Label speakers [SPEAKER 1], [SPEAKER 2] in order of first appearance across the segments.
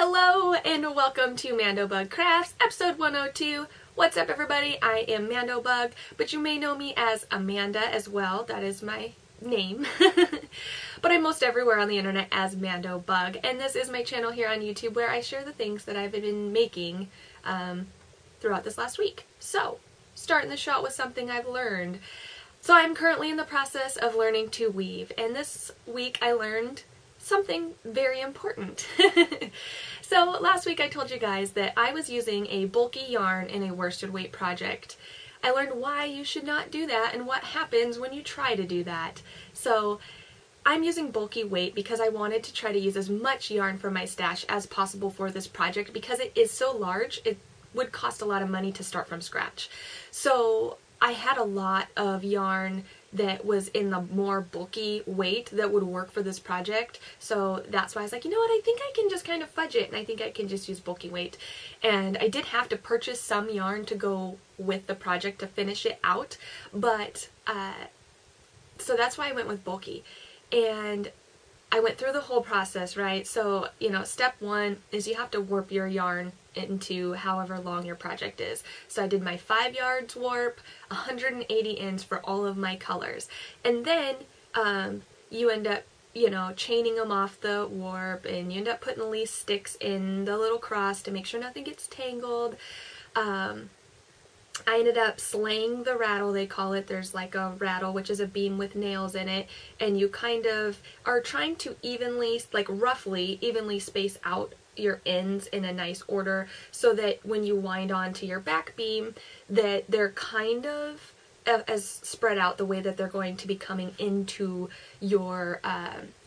[SPEAKER 1] Hello and welcome to Mandobug Crafts, episode 102. What's up everybody? I am Mandobug, but you may know me as Amanda as well. That is my name. But I'm most everywhere on the internet as Mandobug, and this is my channel here on YouTube where I share the things that I've been making throughout this last week. So, starting the shot with something I've learned. So I'm currently in the process of learning to weave, and this week I learned something very important. So last week I told you guys that I was using a bulky yarn in a worsted weight project. I learned why you should not do that and what happens when you try to do that. So I'm using bulky weight because I wanted to try to use as much yarn from my stash as possible for this project because it is so large. It would cost a lot of money to start from scratch. So I had a lot of yarn that was in the more bulky weight that would work for this project. So that's why I was like, you know what, I think I can just kind of fudge it and I think I can just use bulky weight. And I did have to purchase some yarn to go with the project to finish it out, but so that's why I went with bulky. And I went through the whole process, right? So, you know, step one is you have to warp your yarn into however long your project is. So I did my 5 yards warp, 180 ends for all of my colors. And then you end up, you know, chaining them off the warp, and you end up putting the least sticks in the little cross to make sure nothing gets tangled. I ended up slaying the rattle, they call it. There's like a rattle, which is a beam with nails in it, and you kind of are trying to evenly, like roughly, evenly space out your ends in a nice order so that when you wind onto your back beam that they're kind of as spread out the way that they're going to be coming into your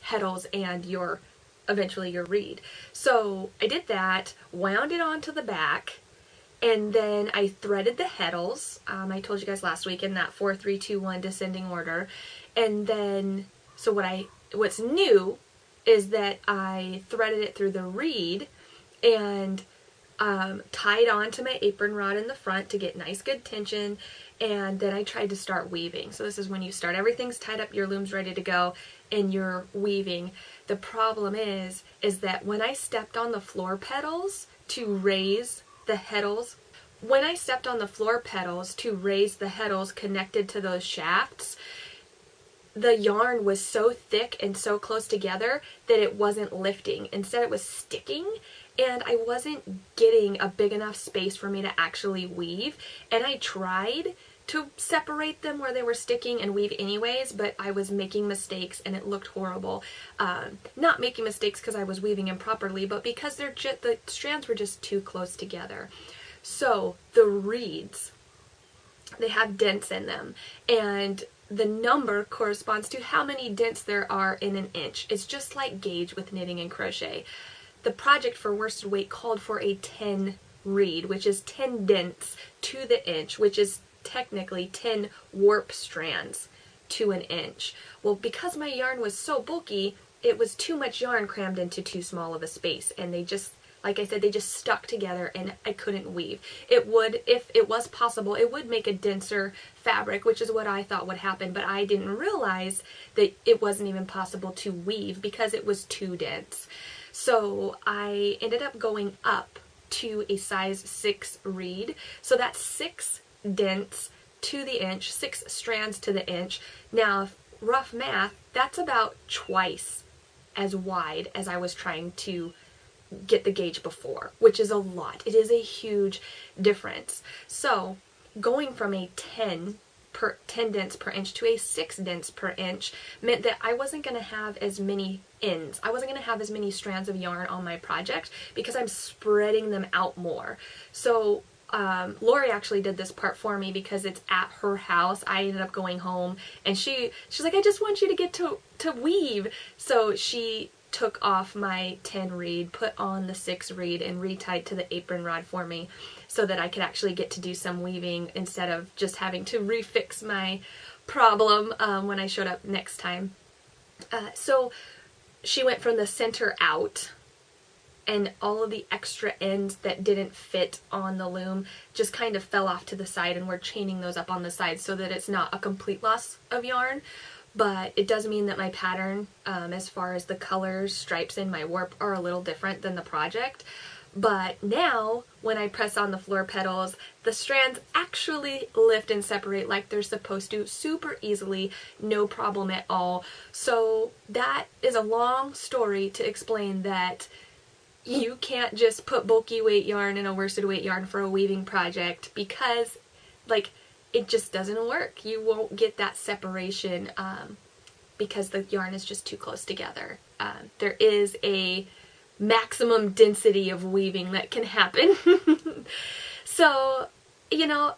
[SPEAKER 1] heddles and your eventually your reed. So I did that, wound it onto the back, and then I threaded the heddles. I told you guys last week in that 4, 3, 2, 1 descending order. And then, so what's new is that I threaded it through the reed and tied onto my apron rod in the front to get nice good tension, and then I tried to start weaving. So this is when you start, everything's tied up, your loom's ready to go, and you're weaving. The problem is that when I stepped on the floor pedals to raise the heddles, when I stepped on the floor pedals to raise the heddles connected to those shafts, the yarn was so thick and so close together that it wasn't lifting. Instead it was sticking, and I wasn't getting a big enough space for me to actually weave. And I tried to separate them where they were sticking and weave anyways, but I was making mistakes and it looked horrible. Not making mistakes because I was weaving improperly, but because the strands were just too close together. So the reeds, they have dents in them, and the number corresponds to how many dents there are in an inch. It's just like gauge with knitting and crochet. The project for worsted weight called for a 10 reed, which is 10 dents to the inch, which is technically 10 warp strands to an inch. Well, because my yarn was so bulky, it was too much yarn crammed into too small of a space, and they just, like I said, they just stuck together and I couldn't weave. It would, if it was possible, it would make a denser fabric, which is what I thought would happen, but I didn't realize that it wasn't even possible to weave because it was too dense. So I ended up going up to a size 6 reed. So that's 6 dents to the inch, 6 strands to the inch. Now, rough math, that's about twice as wide as I was trying to get the gauge before, which is a lot. It is a huge difference. So going from a 10 dents per inch to a 6 dents per inch meant that I wasn't going to have as many ends. I wasn't going to have as many strands of yarn on my project because I'm spreading them out more. So Lori actually did this part for me because it's at her house. I ended up going home and she's like, I just want you to get to weave. So she took off my 10 reed, put on the 6 reed, and retied to the apron rod for me so that I could actually get to do some weaving instead of just having to refix my problem when I showed up next time. So she went from the center out, and all of the extra ends that didn't fit on the loom just kind of fell off to the side, and we're chaining those up on the side so that it's not a complete loss of yarn. but it does mean that my pattern, as far as the colors, stripes, and my warp are a little different than the project. But now, when I press on the floor petals, the strands actually lift and separate like they're supposed to super easily, no problem at all. So that is a long story to explain that you can't just put bulky weight yarn in a worsted weight yarn for a weaving project, because like it just doesn't work. You won't get that separation because the yarn is just too close together. There is a maximum density of weaving that can happen. So, you know,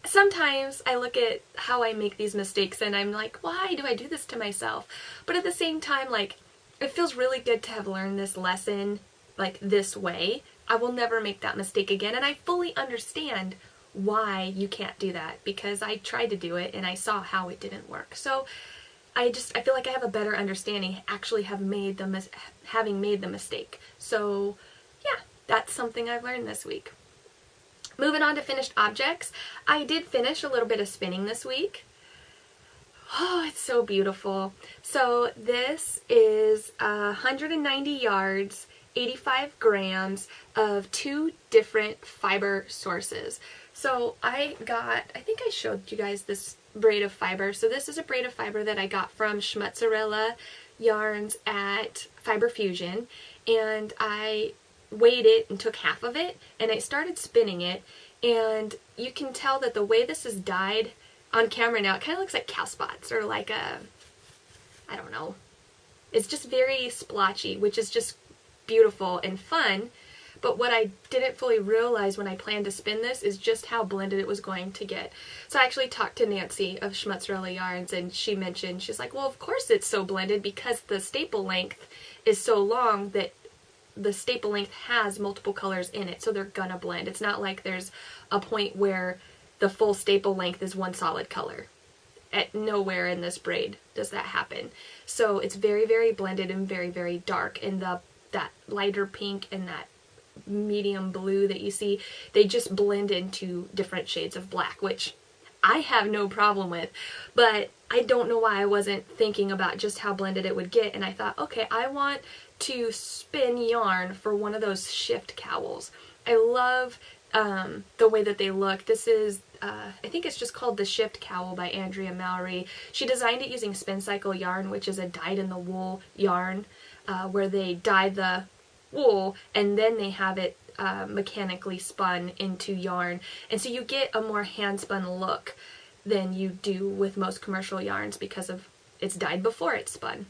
[SPEAKER 1] sometimes I look at how I make these mistakes and I'm like, why do I do this to myself? But at the same time, like, it feels really good to have learned this lesson like this way. I will never make that mistake again, and I fully understand why you can't do that, because I tried to do it and I saw how it didn't work. So I feel like I have a better understanding actually having made the mistake. So yeah, that's something I've learned this week. Moving on to finished objects. I did finish a little bit of spinning this week. Oh, it's so beautiful. So this is 190 yards, 85 grams of 2 different fiber sources. So I think I showed you guys this braid of fiber. So this is a braid of fiber that I got from Schmutzerella Yarns at Fiber Fusion, and I weighed it and took half of it and I started spinning it, and you can tell that the way this is dyed on camera now, it kind of looks like cow spots, or like I don't know. It's just very splotchy, which is just beautiful and fun. But what I didn't fully realize when I planned to spin this is just how blended it was going to get. So I actually talked to Nancy of Schmutzerella Yarns, and she mentioned, she's like, well, of course it's so blended because the staple length is so long that the staple length has multiple colors in it, so they're gonna blend. It's not like there's a point where the full staple length is one solid color. At nowhere in this braid does that happen. So it's very, very blended and very, very dark, and that lighter pink and that medium blue that you see, they just blend into different shades of black, which I have no problem with, but I don't know why I wasn't thinking about just how blended it would get. And I thought, okay, I want to spin yarn for one of those shift cowls. I love the way that they look. This is I think it's just called the Shift Cowl by Andrea Mowry. She designed it using spin cycle yarn, which is a dyed in the wool yarn, where they dye the wool and then they have it mechanically spun into yarn, and so you get a more hand spun look than you do with most commercial yarns because of it's dyed before it's spun.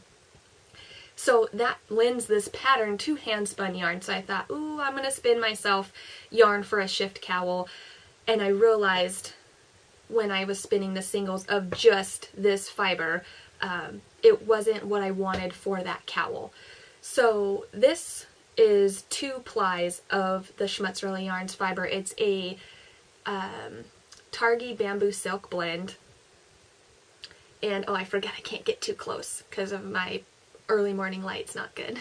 [SPEAKER 1] So that lends this pattern to hand spun yarn. So I thought, ooh, I'm gonna spin myself yarn for a shift cowl, and I realized when I was spinning the singles of just this fiber, it wasn't what I wanted for that cowl. So this is 2 plies of the Schmutzerella Yarns fiber. It's a Targhee bamboo silk blend. And, oh, I forgot I can't get too close because of my early morning light's not good.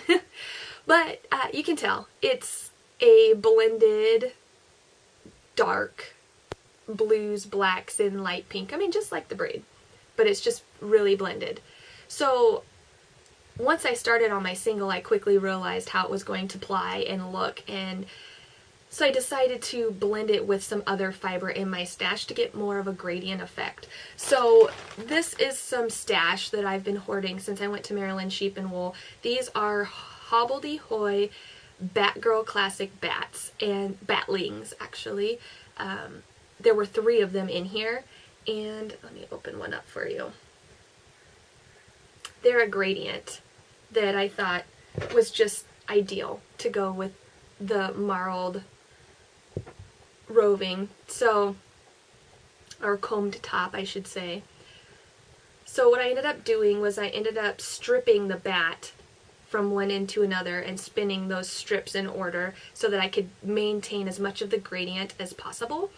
[SPEAKER 1] But you can tell it's a blended dark blues, blacks, and light pink. I mean, just like the braid, but it's just really blended. So once I started on my single, I quickly realized how it was going to ply and look, and so I decided to blend it with some other fiber in my stash to get more of a gradient effect. So this is some stash that I've been hoarding since I went to Maryland Sheep and Wool. These are Hobbledehoy Batgirl Classic bats, and batlings actually. There were 3 of them in here, and let me open one up for you. They're a gradient that I thought was just ideal to go with the marled roving, so, or combed top, I should say. So what I ended up doing was I ended up stripping the bat from one end to another and spinning those strips in order so that I could maintain as much of the gradient as possible.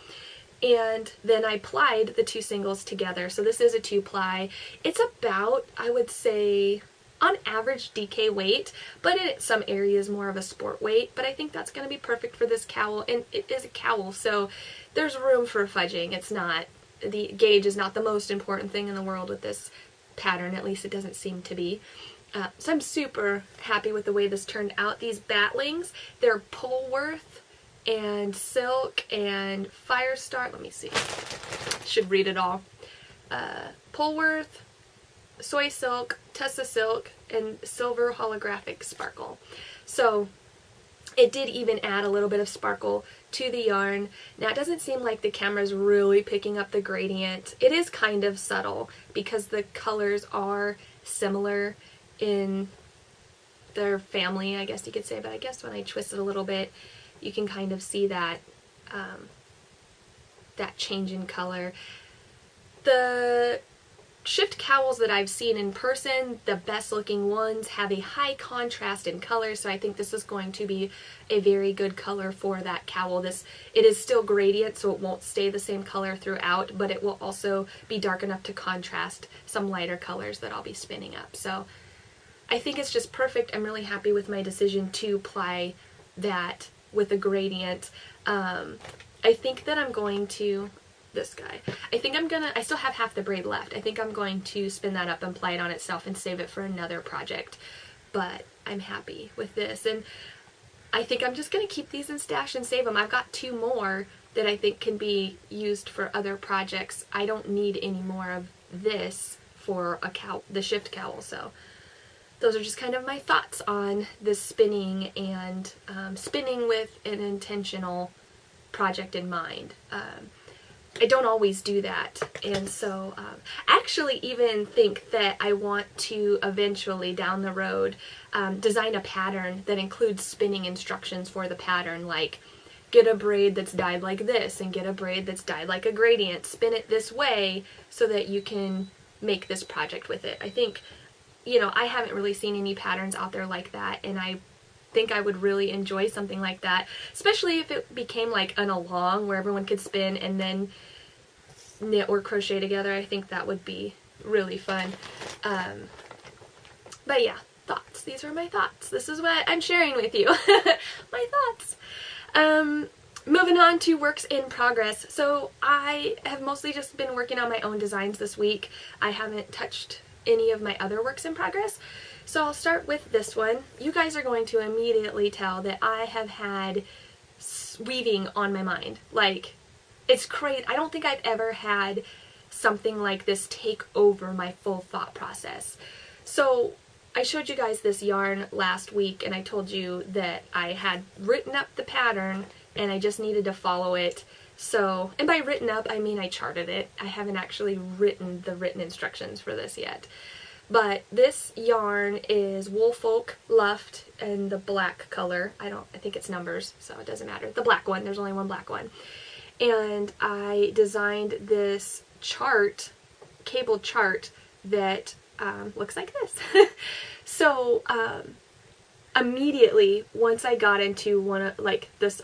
[SPEAKER 1] And then I plied the 2 singles together. So this is a 2-ply. It's about, I would say, on average DK weight, but in some areas more of a sport weight. But I think that's going to be perfect for this cowl, and it is a cowl, so there's room for fudging. It's not, the gauge is not the most important thing in the world with this pattern, at least it doesn't seem to be. So I'm super happy with the way this turned out. These batlings, they're Polworth and Silk and Firestar. Let me see. Should read it all. Polworth, Soy Silk, Tessa Silk, and Silver Holographic Sparkle. So it did even add a little bit of sparkle to the yarn. Now it doesn't seem like the camera's really picking up the gradient. It is kind of subtle because the colors are similar in their family, I guess you could say, but I guess when I twist it a little bit, you can kind of see that that change in color. The shift cowls that I've seen in person, the best looking ones, have a high contrast in color, so I think this is going to be a very good color for that cowl. It is still gradient, so it won't stay the same color throughout, but it will also be dark enough to contrast some lighter colors that I'll be spinning up. So I think it's just perfect. I'm really happy with my decision to apply that with a gradient. I think that I'm going to, this guy, I still have half the braid left. I think I'm going to spin that up and apply it on itself and save it for another project. But I'm happy with this, and I think I'm just going to keep these in stash and save them. I've got 2 more that I think can be used for other projects. I don't need any more of this for the shift cowl, so those are just kind of my thoughts on this spinning and spinning with an intentional project in mind. I don't always do that, and so I actually even think that I want to eventually down the road design a pattern that includes spinning instructions for the pattern, like get a braid that's dyed like this and get a braid that's dyed like a gradient, spin it this way so that you can make this project with it. I think, you know, I haven't really seen any patterns out there like that, and I think I would really enjoy something like that, especially if it became like an along where everyone could spin and then knit or crochet together. I think that would be really fun. But yeah, thoughts. These are my thoughts. This is what I'm sharing with you. My thoughts. Moving on to works in progress. So I have mostly just been working on my own designs this week. I haven't touched any of my other works in progress. So I'll start with this one. You guys are going to immediately tell that I have had weaving on my mind. Like, it's crazy. I don't think I've ever had something like this take over my full thought process. So I showed you guys this yarn last week, and I told you that I had written up the pattern and I just needed to follow it. So, and by written up, I mean I charted it. I haven't actually written the written instructions for this yet. But this yarn is Woolfolk Luft in the black color. I think it's numbers, so it doesn't matter. The black one, there's only one black one. And I designed this chart, cable chart, that looks like this. So, immediately, once I got into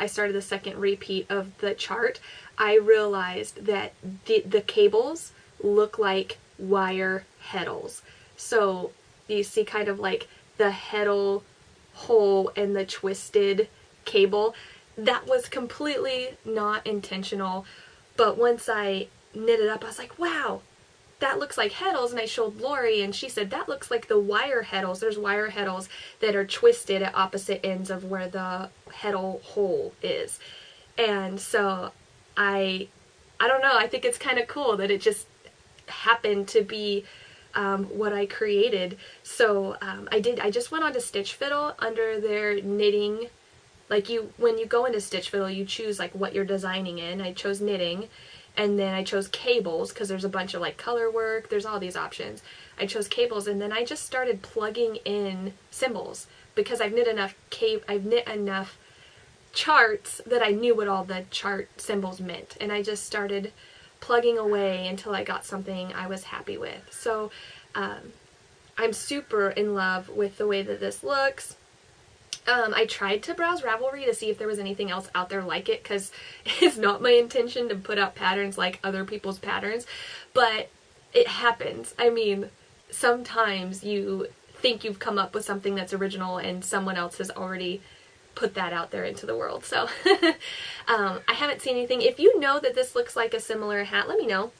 [SPEAKER 1] I started the second repeat of the chart, I realized that the cables look like wire heddles. So you see kind of like the heddle hole and the twisted cable. That was completely not intentional, but once I knit it up, I was like, wow, that looks like heddles, and I showed Lori, and she said, that looks like the wire heddles. There's wire heddles that are twisted at opposite ends of where the heddle hole is. And so I don't know, I think it's kind of cool that it just happened to be what I created. So I just went on to Stitch Fiddle under their knitting. Like when you go into Stitch Fiddle, you choose like what you're designing in. I chose knitting, and then I chose cables because there's a bunch of like color work. There's all these options. I chose cables, and then I just started plugging in symbols because I've knit enough charts that I knew what all the chart symbols meant, and I just started plugging away until I got something I was happy with. So I'm super in love with the way that this looks. I tried to browse Ravelry to see if there was anything else out there like it, because it's not my intention to put out patterns like other people's patterns, but it happens. I mean, sometimes you think you've come up with something that's original and someone else has already put that out there into the world. So I haven't seen anything. If you know that this looks like a similar hat, let me know.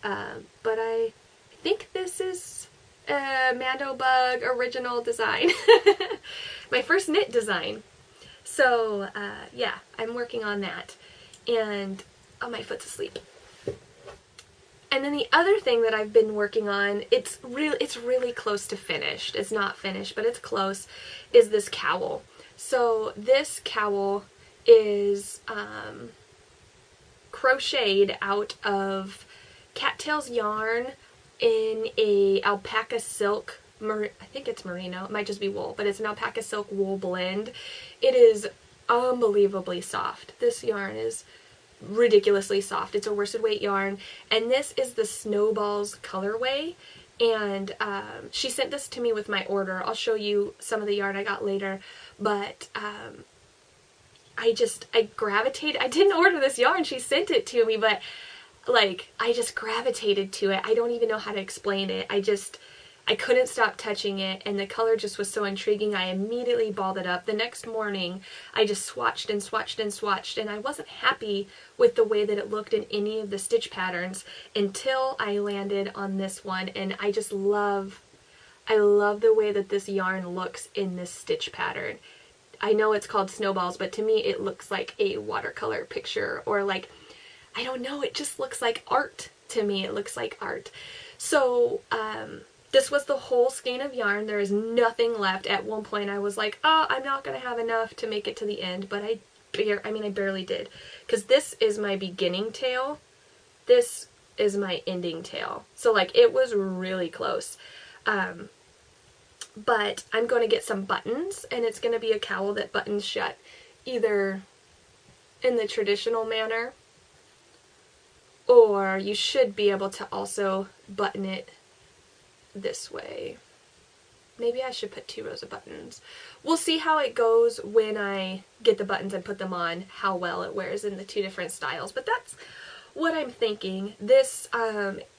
[SPEAKER 1] But I think this is Mandobug original design. My first knit design. So, yeah, I'm working on that. And, oh, my foot's asleep. And then the other thing that I've been working on, it's really close to finished. It's not finished, but it's close, is this cowl. So this cowl is crocheted out of cattails yarn in a alpaca silk, I think it's merino, it might just be wool, but it's an alpaca silk wool blend. It is unbelievably soft. This yarn is ridiculously soft. It's a worsted weight yarn, and this is the Snowballs colorway, and she sent this to me with my order. I'll show you some of the yarn I got later, but I gravitated. I didn't order this yarn, she sent it to me, but like I just gravitated to it. I don't even know how to explain it. I couldn't stop touching it, and the color just was so intriguing. I immediately balled it up. The next morning, I just swatched and swatched and swatched, and I wasn't happy with the way that it looked in any of the stitch patterns until I landed on this one, and I love the way that this yarn looks in this stitch pattern. I know it's called Snowballs, but to me it looks like a watercolor picture, or like, I don't know, it just looks like art to me. It looks like art. So, this was the whole skein of yarn. There is nothing left. At one point I was like, oh, I'm not going to have enough to make it to the end, but I barely did. Because this is my beginning tail. This is my ending tail. So like it was really close. But I'm going to get some buttons, and it's going to be a cowl that buttons shut either in the traditional manner, or you should be able to also button it this way. Maybe I should put 2 rows of buttons. We'll see how it goes when I get the buttons and put them on, how well it wears in the 2 different styles, but that's what I'm thinking. This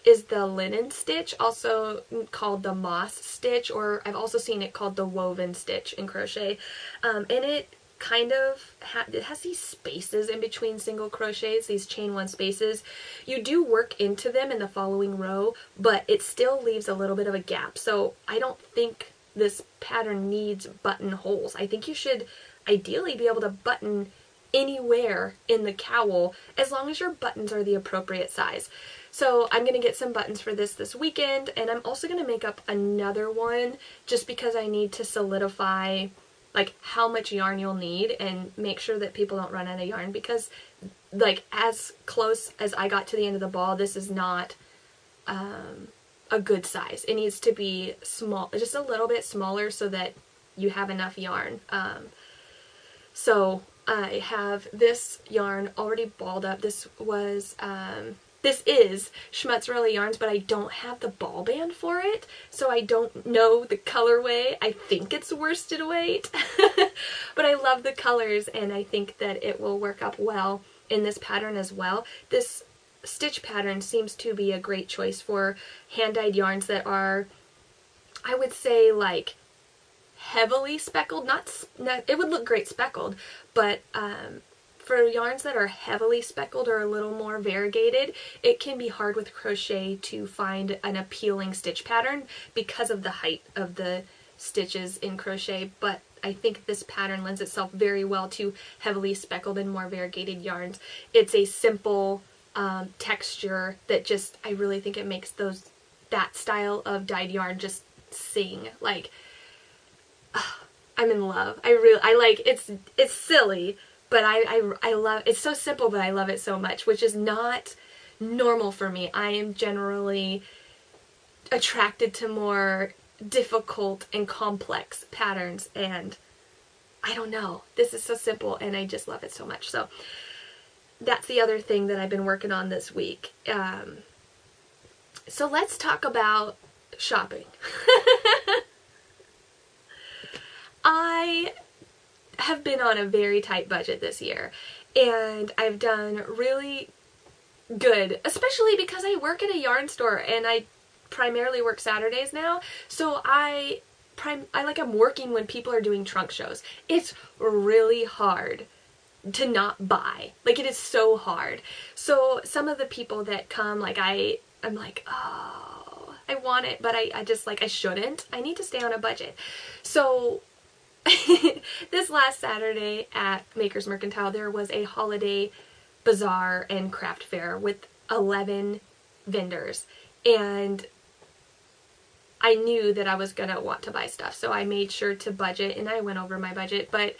[SPEAKER 1] is the linen stitch, also called the moss stitch, or I've also seen it called the woven stitch in crochet, and it kind of it has these spaces in between single crochets, these chain 1 spaces. You do work into them in the following row, but it still leaves a little bit of a gap. So I don't think this pattern needs buttonholes. I think you should ideally be able to button anywhere in the cowl as long as your buttons are the appropriate size. So I'm going to get some buttons for this weekend, and I'm also going to make up another one just because I need to solidify like how much yarn you'll need and make sure that people don't run out of yarn, because like as close as I got to the end of the ball, this is not a good size. It needs to be small, just a little bit smaller, so that you have enough yarn. So I have this yarn already balled up. This is Schmutzerella Yarns, but I don't have the ball band for it, so I don't know the colorway. I think it's worsted weight, but I love the colors, and I think that it will work up well in this pattern as well. This stitch pattern seems to be a great choice for hand-dyed yarns that are, I would say, like heavily speckled. Not it would look great speckled, but for yarns that are heavily speckled or a little more variegated, it can be hard with crochet to find an appealing stitch pattern because of the height of the stitches in crochet, but I think this pattern lends itself very well to heavily speckled and more variegated yarns. It's a simple texture that just, I really think it makes that style of dyed yarn just sing. Like, I'm in love. I like, it's silly, but I love, it's so simple, but I love it so much, which is not normal for me. I am generally attracted to more difficult and complex patterns, and I don't know, this is so simple and I just love it so much. So that's the other thing that I've been working on this week. So let's talk about shopping. I have been on a very tight budget this year, and I've done really good, especially because I work at a yarn store and I primarily work Saturdays now, so I'm working when people are doing trunk shows. It's really hard to not buy. Like, it is so hard. So some of the people that come, like I'm like, oh, I want it, but I just like, I shouldn't. I need to stay on a budget. So this last Saturday at Maker's Mercantile, there was a holiday bazaar and craft fair with 11 vendors, and I knew that I was gonna want to buy stuff, so I made sure to budget, and I went over my budget, but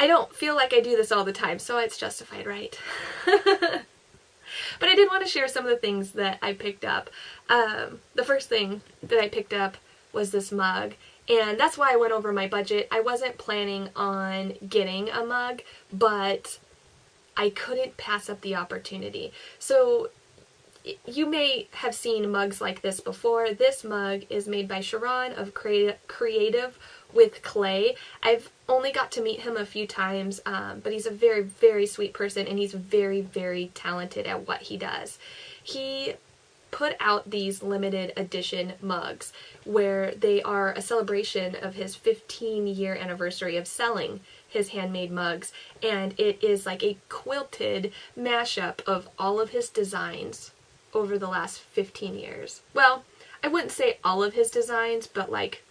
[SPEAKER 1] I don't feel like I do this all the time, so it's justified, right? But I did want to share some of the things that I picked up. The first thing that I picked up was this mug, and that's why I went over my budget. I wasn't planning on getting a mug, but I couldn't pass up the opportunity. So you may have seen mugs like this before. This mug is made by Sharon of Creative with Clay. I've only got to meet him a few times, but he's a very, very sweet person, and he's very, very talented at what he does. He put out these limited edition mugs where they are a celebration of his 15-year anniversary of selling his handmade mugs, and it is like a quilted mashup of all of his designs over the last 15 years. Well, I wouldn't say all of his designs, but like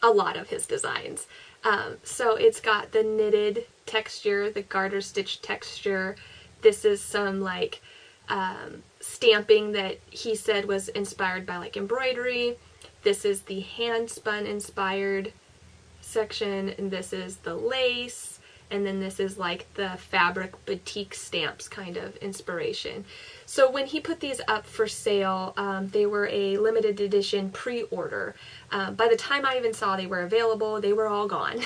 [SPEAKER 1] a lot of his designs. So it's got the knitted texture, the garter stitch texture. This is some like stamping that he said was inspired by like embroidery. This is the hand spun inspired section, and this is the lace, and then this is like the fabric batik stamps kind of inspiration. So when he put these up for sale, they were a limited edition pre-order. By the time I even saw they were available, they were all gone.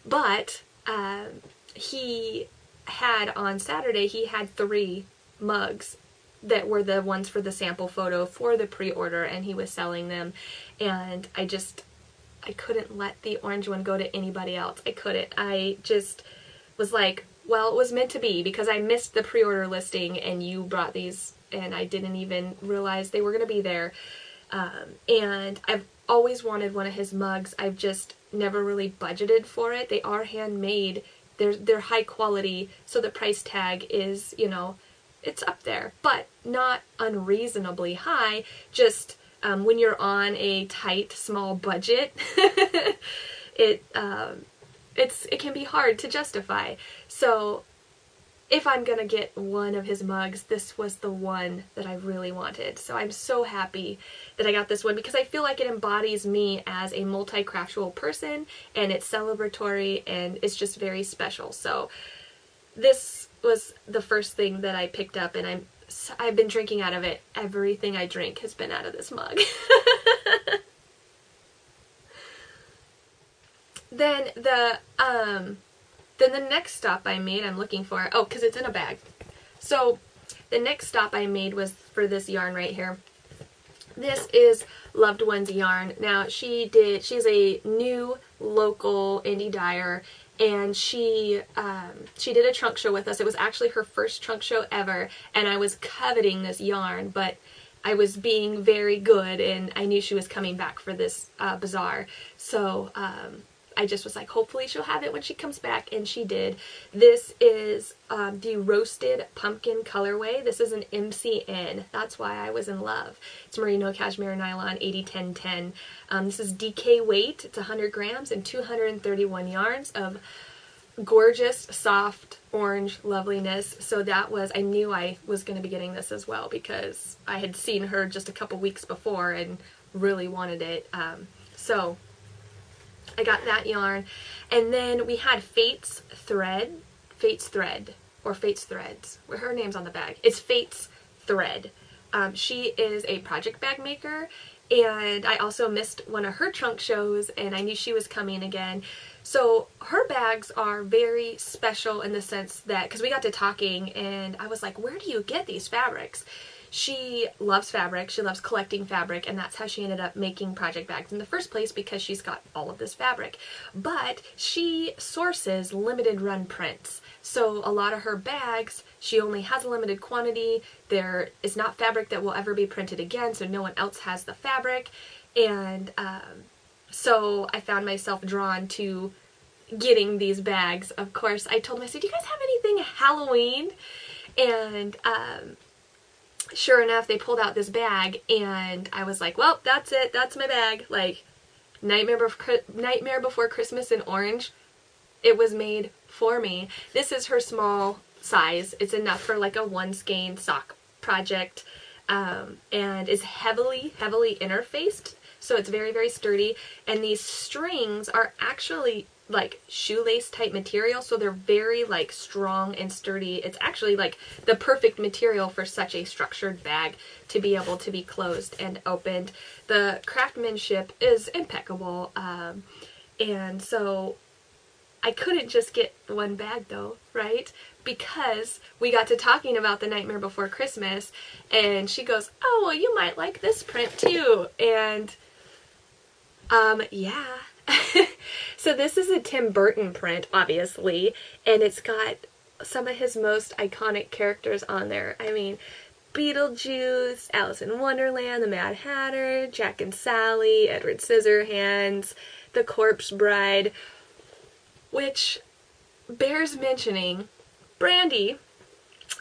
[SPEAKER 1] But he had on Saturday, he had 3 mugs that were the ones for the sample photo for the pre-order, and he was selling them, and I couldn't let the orange one go to anybody else. I couldn't. I just was like, well, it was meant to be, because I missed the pre-order listing and you brought these and I didn't even realize they were going to be there. And I've always wanted one of his mugs. I've just never really budgeted for it. They are handmade. They're high quality, so the price tag is, you know, it's up there, but not unreasonably high. Just when you're on a tight, small budget, it can be hard to justify. So if I'm gonna get one of his mugs, this was the one that I really wanted. So I'm so happy that I got this one, because I feel like it embodies me as a multi-craftual person, and it's celebratory, and it's just very special. So this was the first thing that I picked up, and I've been drinking out of it. Everything I drink has been out of this mug. Then the next stop I made, I'm looking for, oh, because it's in a bag. So the next stop I made was for this yarn right here. This is Loved One's yarn. Now she's a new local indie dyer, and she did a trunk show with us. It was actually her first trunk show ever, and I was coveting this yarn, but I was being very good, and I knew she was coming back for this bazaar. So I just was like, hopefully she'll have it when she comes back, and she did. This is the Roasted Pumpkin colorway. This is an MCN. That's why I was in love. It's Merino Cashmere Nylon 80-10-10. This is DK weight. It's 100 grams and 231 yarns of gorgeous, soft, orange loveliness. So that was, I knew I was going to be getting this as well, because I had seen her just a couple weeks before and really wanted it. So I got that yarn. And then we had Fate's Thread, or Fate's Threads. Her name's on the bag. It's Fate's Thread. She is a project bag maker, and I also missed one of her trunk shows, and I knew she was coming again. So her bags are very special in the sense that, because we got to talking, and I was like, where do you get these fabrics? She loves fabric, she loves collecting fabric, and that's how she ended up making project bags in the first place, because she's got all of this fabric. But she sources limited run prints. So a lot of her bags, she only has a limited quantity. There is not fabric that will ever be printed again, so no one else has the fabric. And so I found myself drawn to getting these bags. Of course, I told them, I said, do you guys have anything Halloween? And sure enough, they pulled out this bag, and I was like, well, that's it. That's my bag. Like, Nightmare Before Christmas in orange. It was made for me. This is her small size. It's enough for like a one skein sock project, and is heavily interfaced. So it's very, very sturdy. And these strings are actually like shoelace type material, so they're very like strong and sturdy. It's actually like the perfect material for such a structured bag to be able to be closed and opened. The craftsmanship is impeccable, and so I couldn't just get one bag though, right? Because we got to talking about the Nightmare Before Christmas, and she goes, oh, well, you might like this print too. And yeah. So this is a Tim Burton print, obviously, and it's got some of his most iconic characters on there. I mean, Beetlejuice, Alice in Wonderland, the Mad Hatter, Jack and Sally, Edward Scissorhands, the Corpse Bride, which bears mentioning. Brandy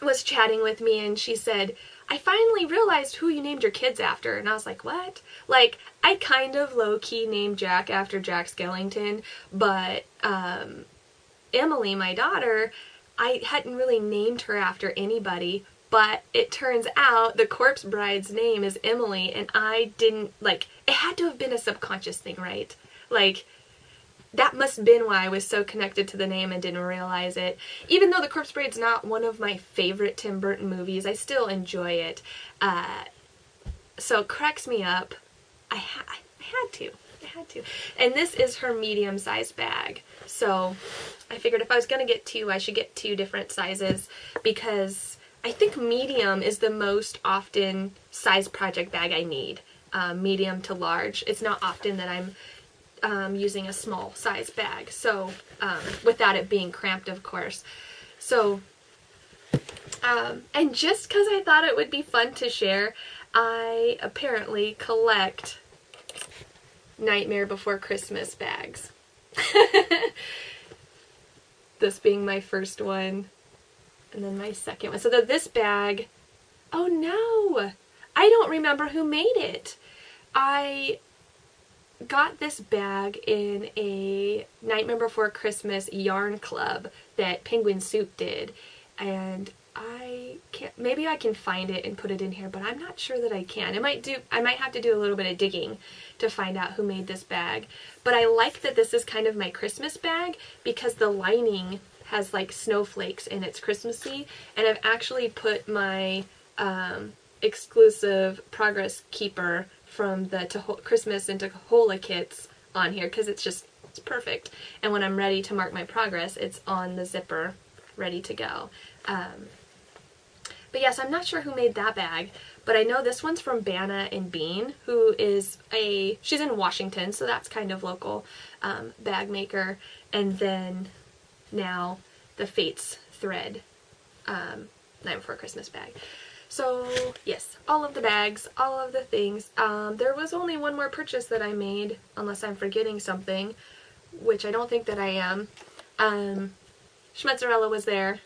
[SPEAKER 1] was chatting with me, and she said, I finally realized who you named your kids after. And I was like, what? Like, I kind of low-key named Jack after Jack Skellington, but Emily, my daughter, I hadn't really named her after anybody, but it turns out the Corpse Bride's name is Emily, and I didn't, like, it had to have been a subconscious thing, right? Like, that must have been why I was so connected to the name and didn't realize it. Even though The Corpse Bride's not one of my favorite Tim Burton movies, I still enjoy it. So it cracks me up. I had to. And this is her medium-sized bag. So I figured if I was going to get two, I should get two different sizes, because I think medium is the most often size project bag I need. Medium to large. It's not often that I'm using a small size bag, so without it being cramped, of course. So and just because I thought it would be fun to share, I apparently collect Nightmare Before Christmas bags. This being my first one, and then my second one. So this bag, oh no, I don't remember who made it. I got this bag in a Nightmare Before Christmas yarn club that Penguin Soup did, and I can't, maybe I can find it and put it in here, but I'm not sure that I can. I might have to do a little bit of digging to find out who made this bag. But I like that this is kind of my Christmas bag, because the lining has like snowflakes and it's Christmassy, and I've actually put my exclusive Progress Keeper from the Christmas and Tahola kits on here, because it's perfect. And when I'm ready to mark my progress, it's on the zipper, ready to go. But yes, I'm not sure who made that bag, but I know this one's from BanaandBean, who is she's in Washington, so that's kind of local bag maker. And then now the Fates thread Night Before Christmas bag. So yes, all of the bags, all of the things. There was only one more purchase that I made, unless I'm forgetting something, which I don't think that I am. Schmutzerella was there,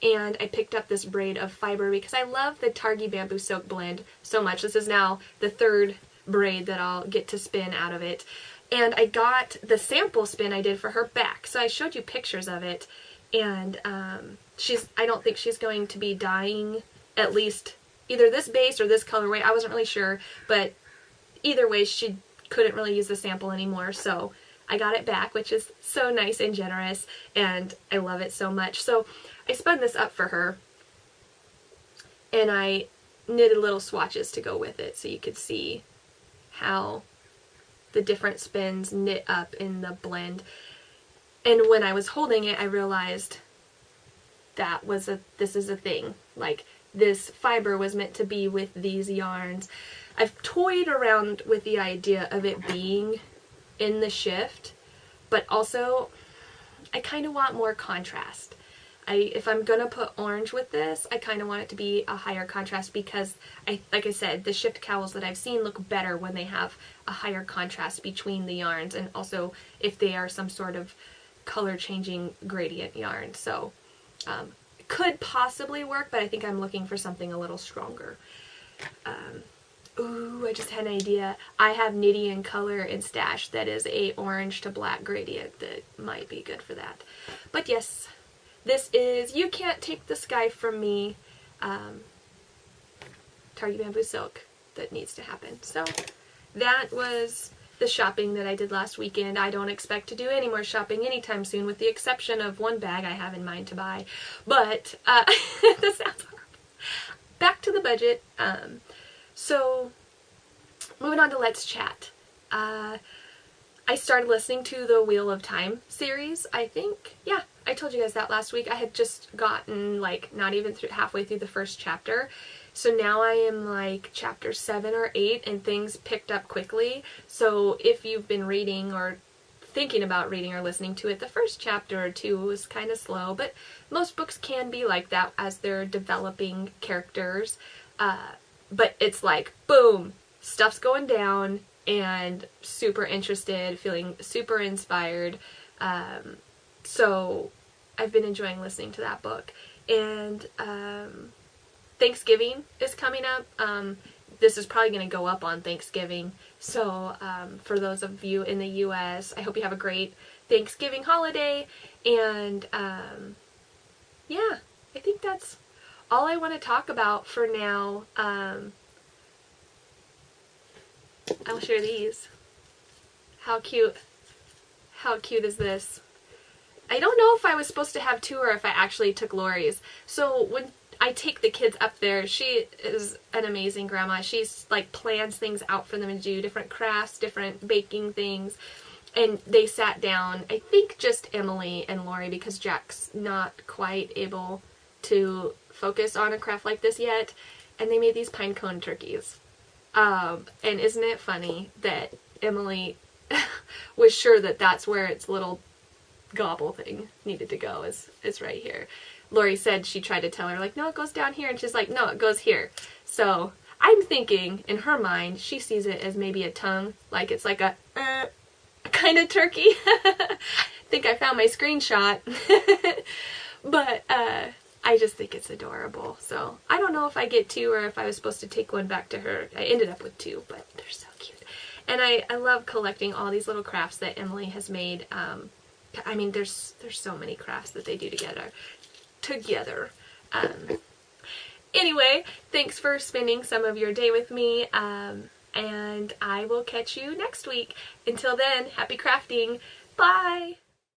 [SPEAKER 1] and I picked up this braid of fiber because I love the Targhee Bamboo Silk Blend so much. This is now the third braid that I'll get to spin out of it. And I got the sample spin I did for her back, so I showed you pictures of it. And I don't think she's going to be dyeing at least either this base or this colorway. I wasn't really sure, but either way she couldn't really use the sample anymore, so I got it back, which is so nice and generous, and I love it so much. So I spun this up for her, and I knitted little swatches to go with it so you could see how the different spins knit up in the blend. And when I was holding it, I realized this is a thing. Like, this fiber was meant to be with these yarns. I've toyed around with the idea of it being in the shift, but also I kind of want more contrast. If I'm gonna put orange with this, I kind of want it to be a higher contrast, because like I said, the shift cowls that I've seen look better when they have a higher contrast between the yarns, and also if they are some sort of color changing gradient yarn. So could possibly work, but I think I'm looking for something a little stronger. Ooh, I just had an idea. I have Nitty in color in stash that is a orange to black gradient that might be good for that. But yes, this is You Can't Take the Sky From Me, Target Bamboo Silk that needs to happen. So that was the shopping that I did last weekend. I don't expect to do any more shopping anytime soon, with the exception of one bag I have in mind to buy. But that sounds horrible. Back to the budget. So moving on to Let's Chat. I started listening to the Wheel of Time series, I think. Yeah, I told you guys that last week. I had just gotten like not even halfway through the first chapter. So now I am like chapter 7 or 8 and things picked up quickly. So if you've been reading or thinking about reading or listening to it, the first chapter or 2 was kind of slow, but most books can be like that as they're developing characters. But it's like, boom, stuff's going down and super interested, feeling super inspired. So I've been enjoying listening to that book. And Thanksgiving is coming up. This is probably going to go up on Thanksgiving. So for those of you in the US, I hope you have a great Thanksgiving holiday. And yeah, I think that's all I want to talk about for now. I'll share these. How cute. How cute is this? I don't know if I was supposed to have 2 or if I actually took Lori's. So when I take the kids up there, she is an amazing grandma. She's like plans things out for them to do, different crafts, different baking things. And they sat down, I think just Emily and Lori, because Jack's not quite able to focus on a craft like this yet. And they made these pine cone turkeys. And isn't it funny that Emily was sure that that's where its little gobble thing needed to go, is right here. Lori said she tried to tell her, like, no, it goes down here. And she's like, no, it goes here. So I'm thinking, in her mind, she sees it as maybe a tongue. Like it's like a kind of turkey. I think I found my screenshot. But I just think it's adorable. So I don't know if I get 2 or if I was supposed to take one back to her. I ended up with 2, but they're so cute. And I love collecting all these little crafts that Emily has made. I mean, there's so many crafts that they do together. Anyway, thanks for spending some of your day with me, and I will catch you next week. Until then, happy crafting. Bye!